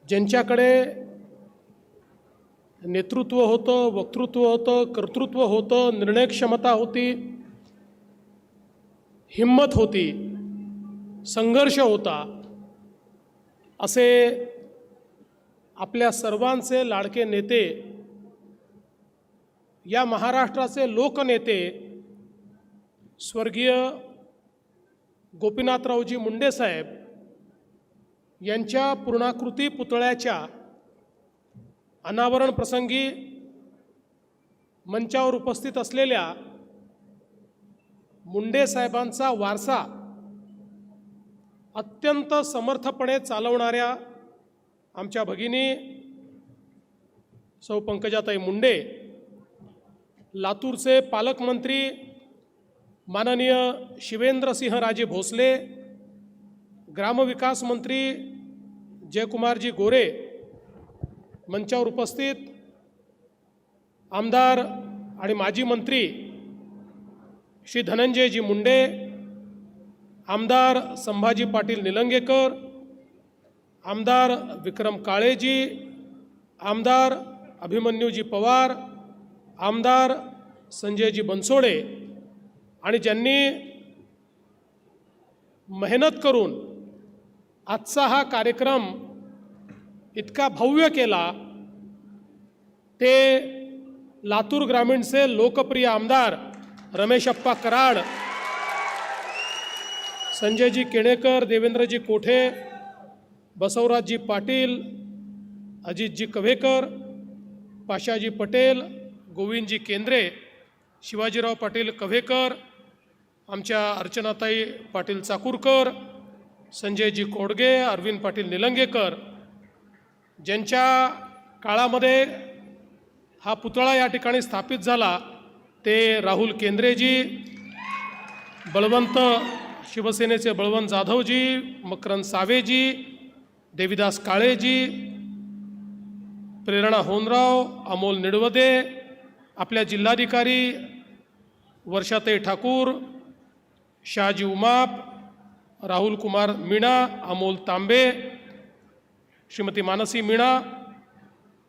ज्यांच्याकडे नेतृत्व होतं, वक्तृत्व होतं, कर्तृत्व होतं, निर्णय क्षमता होती, हिम्मत होती, संघर्ष होता, असे आपल्या सर्वांचे लाडके नेते, या महाराष्ट्राचे लोकनेते स्वर्गीय गोपीनाथरावजी मुंडे साहेब यांच्या पूर्णाकृती पुतळ्याच्या अनावरण प्रसंगी मंचावर उपस्थित असलेल्या मुंडे साहेबांचा वारसा अत्यंत समर्थपणे चालवणाऱ्या आमच्या भगिनी सौ पंकजाताई मुंडे, लातूरचे पालकमंत्री माननीय शिवेंद्रसिंहराजे भोसले, ग्रामविकास मंत्री जयकुमारजी गोरे, मंचावर उपस्थित आमदार आणि माजी मंत्री श्री धनंजयजी मुंडे, आमदार संभाजी पाटील निलंगेकर, आमदार विक्रम काळेजी, आमदार अभिमन्यूजी पवार, आमदार संजयजी बनसोडे आणि ज्यांनी मेहनत करून आजचा हा कार्यक्रम इतका भव्य केला, ते लातूर ग्रामीणचे लोकप्रिय आमदार रमेशप्पा कराड, संजयजी केणेकर, देवेंद्रजी कोठे, बसवराजजी पाटील, अजितजी कव्हेकर, पाशाजी पटेल, गोविंदजी केंद्रे, शिवाजीराव पाटील कव्हेकर, आमच्या अर्चनाताई पाटील चाकूरकर, संजयजी कोडगे, अरविंद पाटील निलंगेकर, ज्यांच्या काळामध्ये हा पुतळा या ठिकाणी स्थापित झाला, ते राहुल केंद्रेजी, बळवंत शिवसेनेचे बळवंत जाधवजी, मकरंद सावेजी, देविदास काळेजी, प्रेरणा होनराव, अमोल निडवदे, आपल्या जिल्हाधिकारी वर्षाताई ठाकूर, शहाजी उमाप, राहुल कुमार मीणा, अमोल तांबे, श्रीमती मानसी मीणा,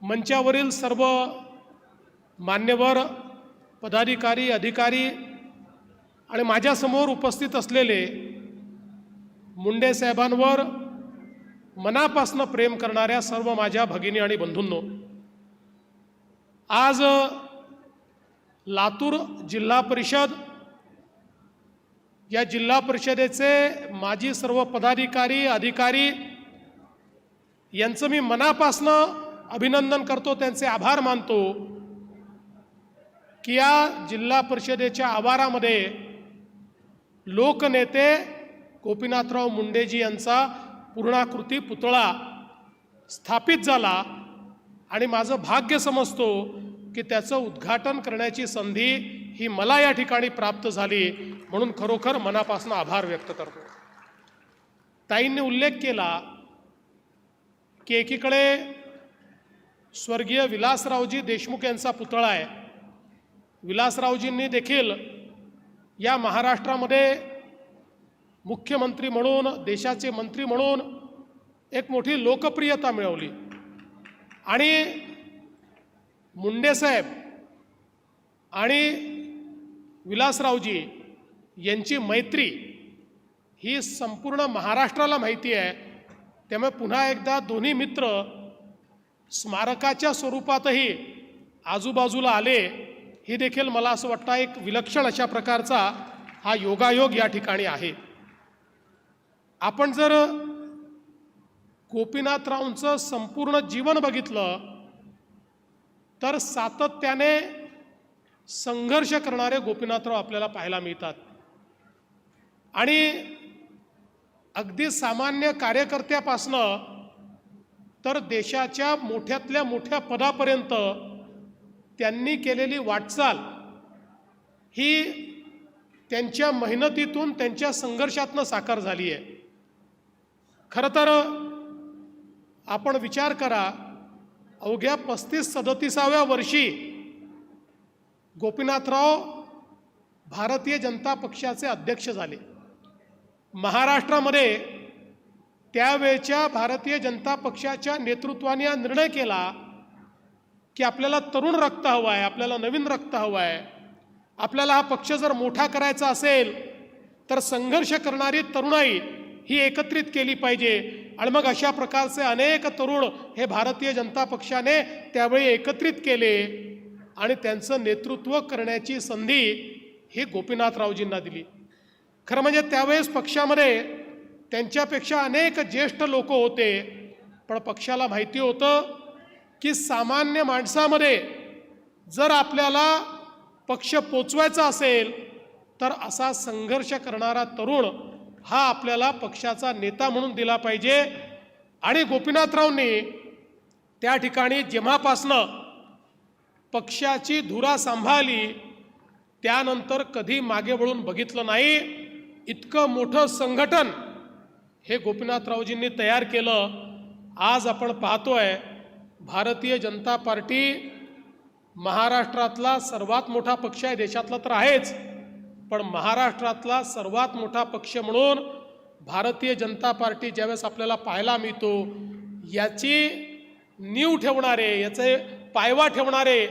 मंचावरील सर्व मान्यवर पदाधिकारी, अधिकारी आणि माझ्यासमोर उपस्थित असलेले मुंडे साहेबांवर मनापासून प्रेम करणाऱ्या सर्व माझ्या भगिनी आणि बंधूंनो, आज लातूर जिल्हा परिषद, या जिल्हा परिषदेचे माजी सर्व पदाधिकारी, अधिकारी यांचं मी मनापासून अभिनंदन करतो, त्यांचे आभार मानतो की या जिल्हा परिषदेच्या आवारामध्ये लोकनेते गोपीनाथराव मुंडेजी यांचा पूर्णाकृती पुतळा स्थापित झाला आणि माझं भाग्य समजतो की त्याचं उद्घाटन करण्याची संधी ही मला या ठिकाणी प्राप्त झाली, म्हणून खरोखर मनापासून आभार व्यक्त करतो। ताईंनी उल्लेख केला की एकीकडे स्वर्गीय विलासरावजी देशमुख यांचा पुतळा आहे। विलासरावजींनी देखील या महाराष्ट्रामध्ये मुख्यमंत्री म्हणून, देशाचे मंत्री म्हणून एक मोठी लोकप्रियता मिळवली आणि मुंडे साहेब आणि विलासरावजी यांची मैत्री ही संपूर्ण महाराष्ट्राला माहिती आहे। त्यामुळे पुन्हा एकदा दोन्ही मित्र स्मारकाच्या स्वरूपातही आजूबाजूला आले, ही देखील मला असं वाटतं एक विलक्षण अशा प्रकारचा हा योगायोग या ठिकाणी आहे। आपण जर गोपीनाथरावांचं संपूर्ण जीवन बघितलं तर सातत्याने संघर्ष करणारे गोपीनाथराव आपल्याला पाहायला मिळतात आणि अगदी सामान्य कार्यकर्त्यापासनं तर देशाच्या मोठ्यातल्या मोठ्या पदापर्यंत त्यांनी केलेली वाटचाल ही त्यांच्या मेहनतीतून, त्यांच्या संघर्षातून साकार झाली आहे। खरं तर आपण विचार करा, अवघ्या 35-37व्या वर्षी गोपीनाथराव भारतीय जनता पक्षाचे अध्यक्ष झाले। महाराष्ट्रामध्ये त्यावेळच्या भारतीय जनता पक्षाच्या नेतृत्वाने हा निर्णय केला की आपल्याला तरुण रक्त हवं आहे, आपल्याला नवीन रक्त हवं आहे, आपल्याला हा पक्ष जर मोठा करायचा असेल तर संघर्ष करणारी तरुणाई ही एकत्रित केली पाहिजे. आणि मग अशा प्रकारचे अनेक तरुण हे भारतीय जनता पक्षाने त्यावेळी एकत्रित केले आणि त्यांचं नेतृत्व करण्याची संधी ही गोपीनाथरावजींना दिली. खरं म्हणजे त्यावेळेस पक्षामध्ये त्यांच्यापेक्षा अनेक ज्येष्ठ लोक होते, पण पक्षाला माहिती होतं की सामान्य माणसामध्ये जर आपल्याला पक्ष पोचवायचा असेल तर असा संघर्ष करणारा तरुण हा आपल्याला पक्षाचा नेता म्हणून दिला पाहिजे. आणि गोपीनाथरावनी त्या ठिकाणी जेव्हापासनं पक्षाची धुरा सांभाळली त्यानंतर कधी मागे वळून बघितलं नाही. इतकं मोठं संघटन हे गोपीनाथरावजींनी तयार केलं. आज आपण पाहतोय भारतीय जनता पार्टी महाराष्ट्रातला सर्वात मोठा पक्ष आहे, देशातला तर आहेच, पण महाराष्ट्रातला सर्वात मोठा पक्ष म्हणून भारतीय जनता पार्टी ज्यावेळेस आपल्याला पाहायला मिळतो, याची नीव ठेवणारे, याचे पायवा ठेवणारे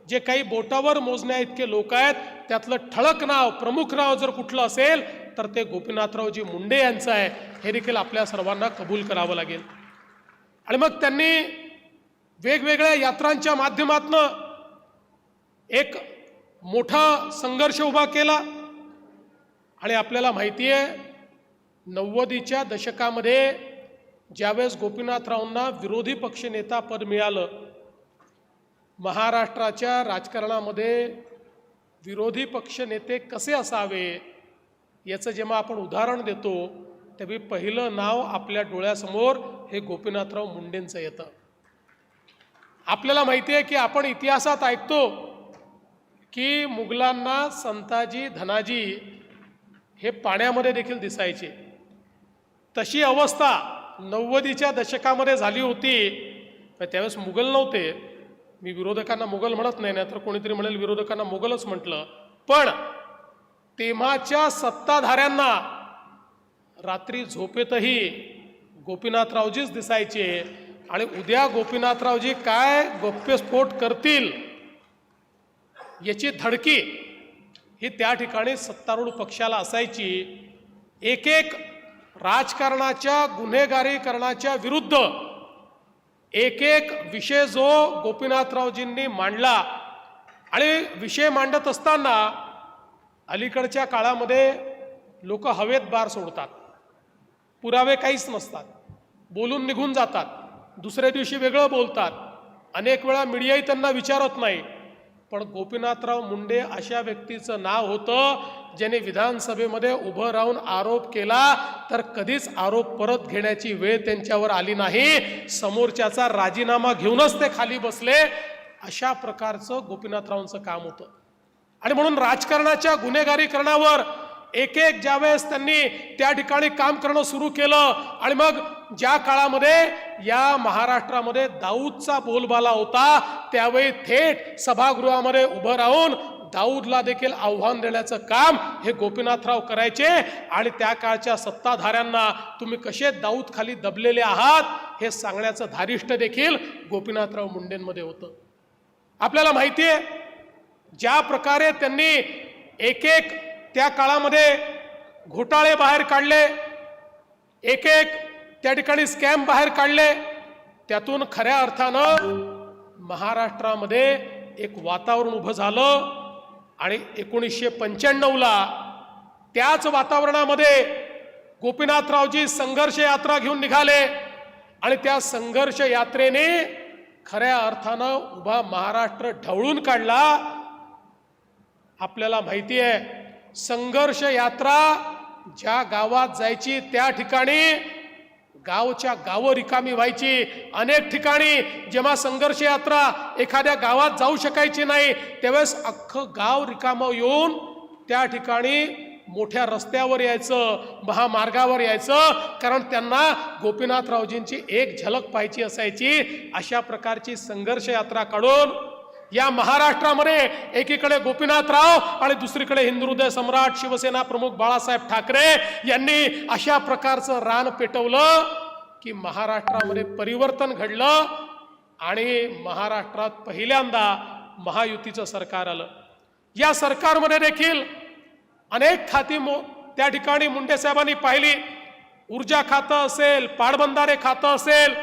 जे काही बोटावर मोजण्या इतके लोक आहेत, त्यातलं ठळक नाव, प्रमुख नाव जर कुठलं असेल तर ते गोपीनाथरावजी मुंडे यांचं आहे. हे देखील आपल्या सर्वांना कबूल करावं लागेल. आणि मग त्यांनी वेगवेगळ्या यात्रांच्या माध्यमातून एक मोठा संघर्ष उभा केला. आणि आपल्याला माहिती आहे 90च्या दशकामध्ये ज्यावेळेस गोपीनाथरावांना विरोधी पक्षनेता पद मिळालं, महाराष्ट्राच्या राजकारणामध्ये विरोधी पक्षनेते कसे असावे याचं जेव्हा आपण उदाहरण देतो तेव्हा पहिलं नाव आपल्या डोळ्यासमोर हे गोपीनाथराव मुंडेंचं येतं. आपल्याला माहिती आहे की आपण इतिहासात ऐकतो की मुघलांना संताजी धनाजी हे पाण्यामध्ये देखील दिसायचे. तशी अवस्था 90च्या दशकामध्ये झाली होती. त्यावेळेस मुघल नव्हते, मी विरोधकांना मुघल म्हणत नाही, नाहीतर कोणीतरी म्हणेल विरोधकांना मुघलच म्हटलं, पण तेव्हाच्या सत्ताधाऱ्यांना रात्री झोपेतही गोपीनाथरावजीच दिसायचे. आणि उद्या गोपीनाथरावजी काय गौप्यस्फोट करतील याची धडकी ही त्या ठिकाणी सत्तारूढ पक्षाला असायची. एक एक राजकारणाच्या गुन्हेगारीकरणाच्या विरुद्ध एक एक विषय जो गोपीनाथरावजींनी मांडला. आणि विषय मांडत असताना अलीकडच्या काळामध्ये लोक हवेत बार सोडतात, पुरावे काहीच नसतात, बोलून निघून जातात, दुसऱ्या दिवशी वेगळं बोलतात, अनेक वेळा मीडियाही त्यांना विचारत नाही. पण गोपीनाथराव मुंडे अशा व्यक्तीचं नाव होतं ज्याने विधानसभेमध्ये उभं राहून आरोप केला तर कधीच आरोप परत घेण्याची वेळ त्यांच्यावर आली नाही. समोरच्याचा राजीनामा घेऊनच ते खाली बसले. अशा प्रकारचं गोपीनाथरावांचं काम होतं. आणि म्हणून राजकारणाच्या गुन्हेगारीकरणावर एक एक ज्यावेळेस त्यांनी त्या ठिकाणी काम करणं सुरू केलं आणि मग ज्या काळामध्ये या महाराष्ट्रामध्ये दाऊदचा बोलबाला होता त्यावेळी थेट सभागृहामध्ये उभं राहून दाऊदला देखील आव्हान देण्याचं काम हे गोपीनाथराव करायचे. आणि त्या काळच्या सत्ताधाऱ्यांना तुम्ही कसे दाऊद खाली दबलेले आहात हे सांगण्याचं धारिष्ट देखील गोपीनाथराव मुंडेंमध्ये होतं. आपल्याला माहिती आहे ज्या प्रकारे त्यांनी एक एक त्या काळामध्ये घोटाळे बाहेर काढले, एक एक त्या ठिकाणी स्कॅम बाहेर काढले, त्यातून खऱ्या अर्थानं महाराष्ट्रामध्ये एक वातावरण उभं झालं. आणि 1995ला त्याच वातावरणामध्ये गोपीनाथरावजी संघर्ष यात्रा घेऊन निघाले आणि त्या संघर्ष यात्रेने खऱ्या अर्थानं उभा महाराष्ट्र ढवळून काढला. आपल्याला माहिती आहे संघर्ष यात्रा ज्या गावात जायची त्या ठिकाणी गावच्या गावं रिकामी व्हायची. अनेक ठिकाणी जेव्हा संघर्ष यात्रा एखाद्या गावात जाऊ शकायची नाही त्यावेळेस अख्खं गाव रिकामं येऊन त्या ठिकाणी मोठ्या रस्त्यावर यायचं, महामार्गावर यायचं, कारण त्यांना गोपीनाथरावजींची एक झलक पाहायची असायची. अशा प्रकारची संघर्ष यात्रा काढून या महाराष्ट्रामध्ये एकीकडे गोपीनाथराव आणि दुसरीकडे हिंदुहृदय सम्राट शिवसेना प्रमुख बाळासाहेब ठाकरे यांनी अशा प्रकारचं रान पेटवलं की महाराष्ट्रामध्ये परिवर्तन घडलं आणि महाराष्ट्रात पहिल्यांदा महायुतीचं सरकार आलं। या सरकारमध्ये देखील अनेक खाती त्या ठिकाणी मुंडे साहेबांनी पाहिली। ऊर्जा खातं असेल, पाटबंधारे खातं असेल,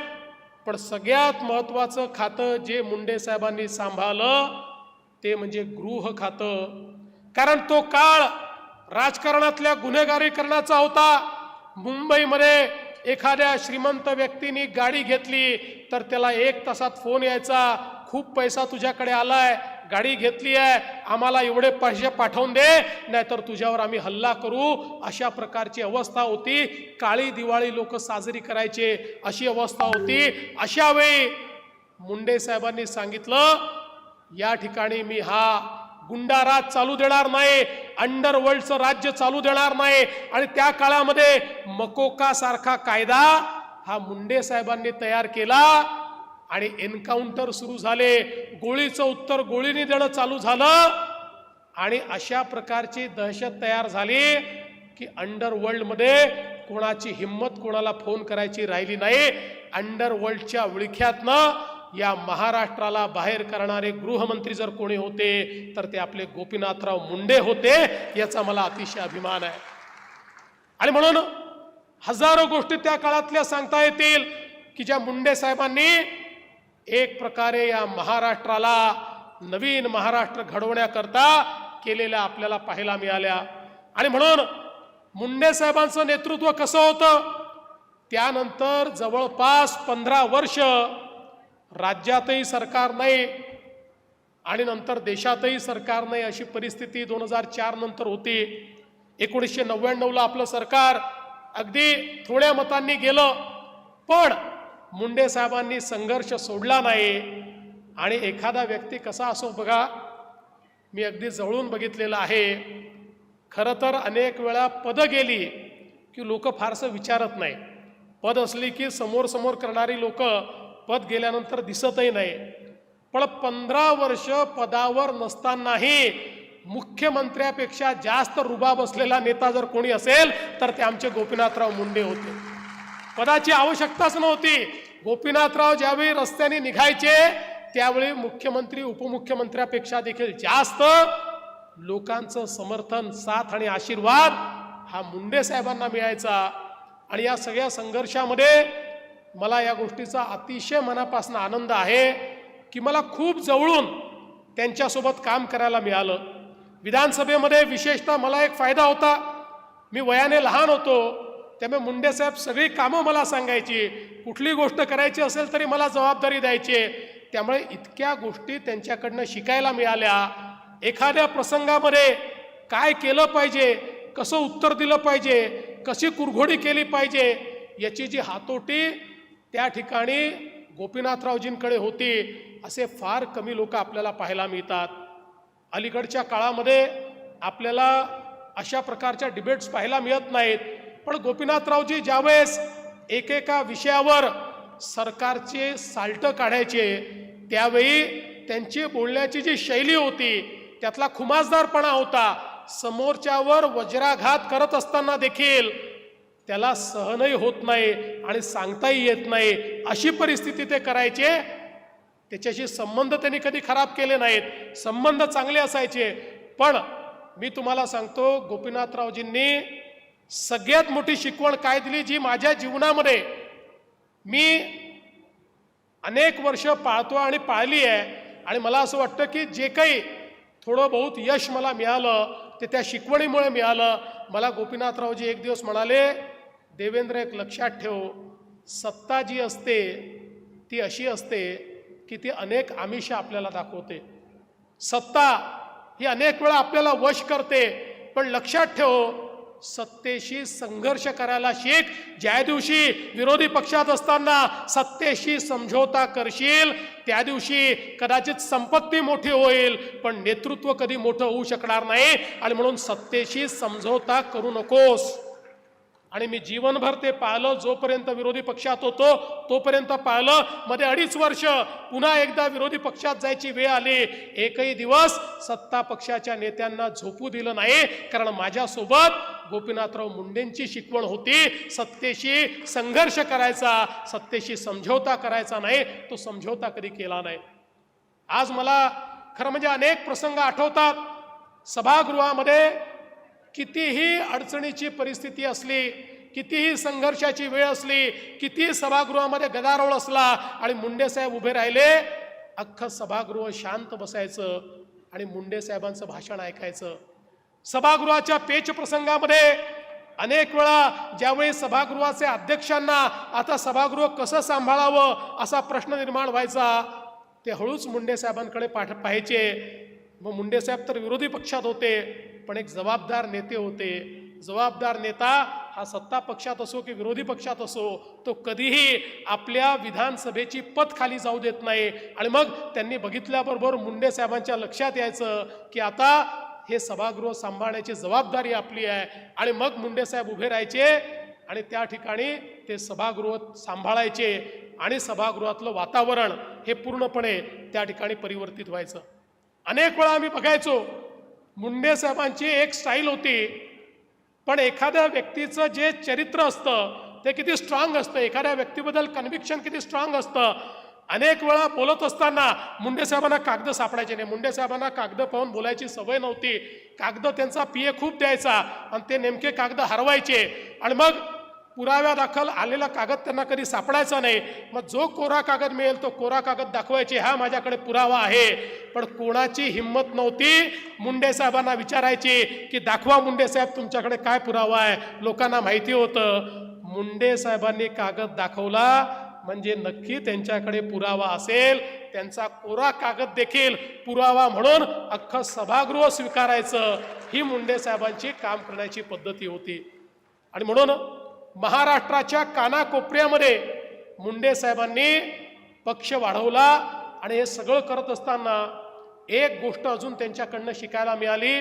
पण सगळ्यात महत्त्वाचं खातं जे मुंडे साहेबांनी सांभाळलं ते म्हणजे गृह खातं। कारण तो काळ राजकारणातल्या गुन्हेगारीकरणाचा होता। मुंबईमध्ये एखाद्या श्रीमंत व्यक्तीने गाडी घेतली तर त्याला 1 तासात फोन यायचा, खूप पैसा तुझ्याकडे आलाय, गाडी घेतली आहे, आम्हाला एवढे पैसे पाठवून दे, नाहीतर तुझ्यावर आम्ही हल्ला करू। अशा प्रकारची अवस्था होती। काळी दिवाळी लोक साजरी करायचे अशी अवस्था होती। अशा वेळी मुंडे साहेबांनी सांगितलं, या ठिकाणी मी हा गुंडाराज चालू देणार नाही, अंडरवर्ल्डचं राज्य चालू देणार नाही। आणि त्या काळामध्ये मकोका सारखा कायदा हा मुंडे साहेबांनी तयार केला आणि एन्काउंटर सुरू झाले। गोळीचं उत्तर गोळीने देणं चालू झालं आणि अशा प्रकारची दहशत तयार झाली की अंडरवर्ल्डमध्ये कोणाची हिम्मत कोणाला फोन करायची राहिली नाही। अंडरवर्ल्डच्या विळख्यातनं या महाराष्ट्राला बाहेर करणारे गृहमंत्री जर कोणी होते तर ते आपले गोपीनाथराव मुंडे होते, याचा मला अतिशय अभिमान आहे। आणि म्हणून हजारो गोष्टी त्या काळातल्या सांगता येतील की ज्या मुंडे साहेबांनी एक प्रकारे या महाराष्ट्राला नवीन महाराष्ट्र घडवण्याकरता केलेल्या आपल्याला पाहायला मिळाल्या। आणि म्हणून मुंडे साहेबांचं नेतृत्व कसं होतं, त्यानंतर जवळपास 15 वर्ष राज्यातही सरकार नाही आणि नंतर देशातही सरकार नाही अशी परिस्थिती 2004 नंतर होती। 1999ला आपलं सरकार अगदी थोड्या मतांनी गेलं, पण मुंडे साहेबांनी संघर्ष सोडला नाही। आणि एखादा व्यक्ती कसा असो बघा, मी अगदी जवळून बघितलेलं आहे। खरं तर अनेक वेळा पदं गेली की लोक फारसं विचारत नाही, पद असली की समोर समोर करणारी लोक पद गेल्यानंतर दिसतही नाही। पण 15 वर्ष पदावर नसतानाही मुख्यमंत्र्यापेक्षा जास्त रुबाब असलेला नेता जर कोणी असेल तर ते आमचे गोपीनाथराव मुंडे होते। पदाची आवश्यकताच नव्हती। गोपीनाथराव ज्यावेळी रस्त्याने निघायचे त्यावेळी मुख्यमंत्री उपमुख्यमंत्र्यापेक्षा देखील जास्त लोकांचं समर्थन, साथ आणि आशीर्वाद हा मुंडे साहेबांना मिळायचा। आणि या सगळ्या संघर्षामध्ये मला या गोष्टीचा अतिशय मनापासून आनंद आहे की मला खूप जवळून त्यांच्यासोबत काम करायला मिळालं। विधानसभेमध्ये विशेषतः मला एक फायदा होता, मी वयाने लहान होतो, त्यामुळे मुंडे साहेब सगळी कामं मला सांगायची, कुठली गोष्ट करायची असेल तरी मला जबाबदारी द्यायची। त्यामुळे इतक्या गोष्टी त्यांच्याकडनं शिकायला मिळाल्या। एखाद्या प्रसंगामध्ये काय केलं पाहिजे, कसं उत्तर दिलं पाहिजे, कशी कुरघोडी केली पाहिजे, याची जी हातोटी त्या ठिकाणी गोपीनाथरावजींकडे होती, असे फार कमी लोक आपल्याला पाहायला मिळतात। अलीकडच्या काळामध्ये आपल्याला अशा प्रकारच्या डिबेट्स पाहायला मिळत नाहीत, पण गोपीनाथरावजी ज्यावेळेस एकेका विषयावर सरकारचे साल्ट काढायचे त्यावेळी त्यांची बोलण्याची जी शैली होती त्यातला खुमासदारपणा होता। समोरच्यावर वज्राघात करत असताना देखील त्याला सहनही होत नाही आणि सांगताही येत नाही, अशी परिस्थिती ते करायचे। त्याच्याशी संबंध त्यांनी कधी खराब केले नाहीत, संबंध चांगले असायचे। पण मी तुम्हाला सांगतो, गोपीनाथरावजींनी सगळ्यात मोठी शिकवण काय दिली जी माझ्या जीवनामध्ये मी अनेक वर्ष पाळतो आणि पाळली आहे। आणि मला असं वाटतं की जे काही थोडं बहुत यश मला मिळालं ते त्या शिकवणीमुळे मिळालं। मला गोपीनाथरावजी एक दिवस म्हणाले, देवेंद्र एक लक्षात ठेव, सत्ता जी असते ती अशी असते की ती अनेक आमिष आपल्याला दाखवते। सत्ता ही अनेक वेळा आपल्याला वश करते, पण लक्षात ठेव सत्तेशी संघर्ष करायला शिक। ज्या दिवशी विरोधी पक्षात असताना सत्तेशी समझोता करशील त्या दिवशी कदाचित संपत्ती मोठी होईल पण नेतृत्व कधी मोठं होऊ शकणार नाही। आणि म्हणून सत्तेशी समझोता करू नकोस। आणि मी जीवनभर ते पाळलं, जोपर्यंत विरोधी पक्षात होतो तोपर्यंत पाळलं। मध्ये 2.5 वर्ष पुन्हा एकदा विरोधी पक्षात जायची वेळ आली, एकही दिवस सत्ता पक्षाच्या नेत्यांना झोपू दिलं नाही, कारण माझ्यासोबत गोपीनाथराव मुंडेंची शिकवण होती, सत्तेशी संघर्ष करायचा, सत्तेशी समझोता करायचा नाही. तो समझोता कधी केला नाही. आज मला खरं म्हणजे अनेक प्रसंग आठवतात. सभागृहामध्ये कितीही अडचणीची परिस्थिती असली, कितीही संघर्षाची वेळ असली, कितीही सभागृहामध्ये गदारोळ असला आणि मुंडे साहेब उभे राहिले, अख्खं सभागृह शांत बसायचं आणि मुंडे साहेबांचं भाषण ऐकायचं. सभागृहाच्या पेच प्रसंगामध्ये अनेक वेळा ज्यावेळी सभागृहाचे अध्यक्षांना आता सभागृह कसं सांभाळावं असा प्रश्न निर्माण व्हायचा, ते हळूच मुंडे साहेबांकडे पाहायचे. मग मुंडे साहेब तर विरोधी पक्षात होते, पण एक जबाबदार नेते होते. जबाबदार नेता हा सत्ता पक्षात असो की विरोधी पक्षात असो, तो कधीही आपल्या विधानसभेची पत खाली जाऊ देत नाही. आणि मग त्यांनी बघितल्याबरोबर मुंडे साहेबांच्या लक्षात यायचं की आता हे सभागृह सांभाळण्याची जबाबदारी आपली आहे. आणि मग मुंडे साहेब उभे राहायचे आणि त्या ठिकाणी ते सभागृह सांभाळायचे आणि सभागृहातलं वातावरण हे पूर्णपणे त्या ठिकाणी परिवर्तित व्हायचं. अनेक वेळा आम्ही बघायचो मुंडे साहेबांची एक स्टाईल होती, पण एखाद्या व्यक्तीचं जे चरित्र असतं ते किती स्ट्रॉंग असतं, एखाद्या व्यक्तीबद्दल कन्व्हिक्शन किती स्ट्रॉंग असतं. अनेक वेळा बोलत असताना मुंडे साहेबांना कागद सापडायचे नाही. मुंडे साहेबांना कागद पाहून बोलायची सवय नव्हती. कागद त्यांचा पीए खूप द्यायचा आणि ते नेमके कागद हरवायचे आणि मग पुराव्यादाखल आलेला कागद त्यांना कधी सापडायचा नाही. मग जो कोरा कागद मिळेल तो कोरा कागद दाखवायचे, हा माझ्याकडे पुरावा आहे. पण कोणाची हिंमत नव्हती मुंडे साहेबांना विचारायची की दाखवा मुंडे साहेब तुमच्याकडे काय पुरावा आहे. लोकांना माहिती होतं मुंडे साहेबांनी कागद दाखवला म्हणजे नक्की त्यांच्याकडे पुरावा असेल. त्यांचा कोरा कागद देखील पुरावा म्हणून अख्खं सभागृह स्वीकारायचं. ही मुंडे साहेबांची काम करण्याची पद्धती होती. आणि म्हणून महाराष्ट्राच्या कानाकोपऱ्यामध्ये मुंडे साहेबांनी पक्ष वाढवला. आणि हे सगळं करत असताना एक गोष्ट अजून त्यांच्याकडनं शिकायला मिळाली,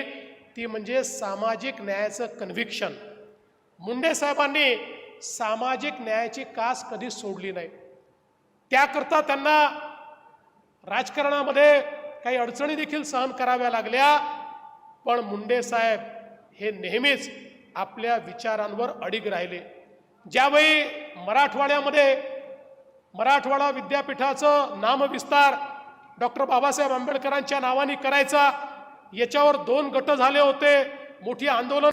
ती म्हणजे सामाजिक न्यायाचं कन्व्हिक्शन. मुंडे साहेबांनी सामाजिक न्यायाची कास कधी सोडली नाही. त्याकरता त्यांना राजकारणामध्ये काही अडचणी देखील सहन कराव्या लागल्या, पण मुंडे साहेब हे नेहमीच आपल्या विचारांवर अडिग राहिले. ज्यावेळी मराठवाड्यामध्ये मराठवाडा विद्यापीठाचं नामविस्तार डॉक्टर बाबासाहेब आंबेडकरांच्या नावाने करायचा, याच्यावर 2 गट झाले होते. मोठी आंदोलन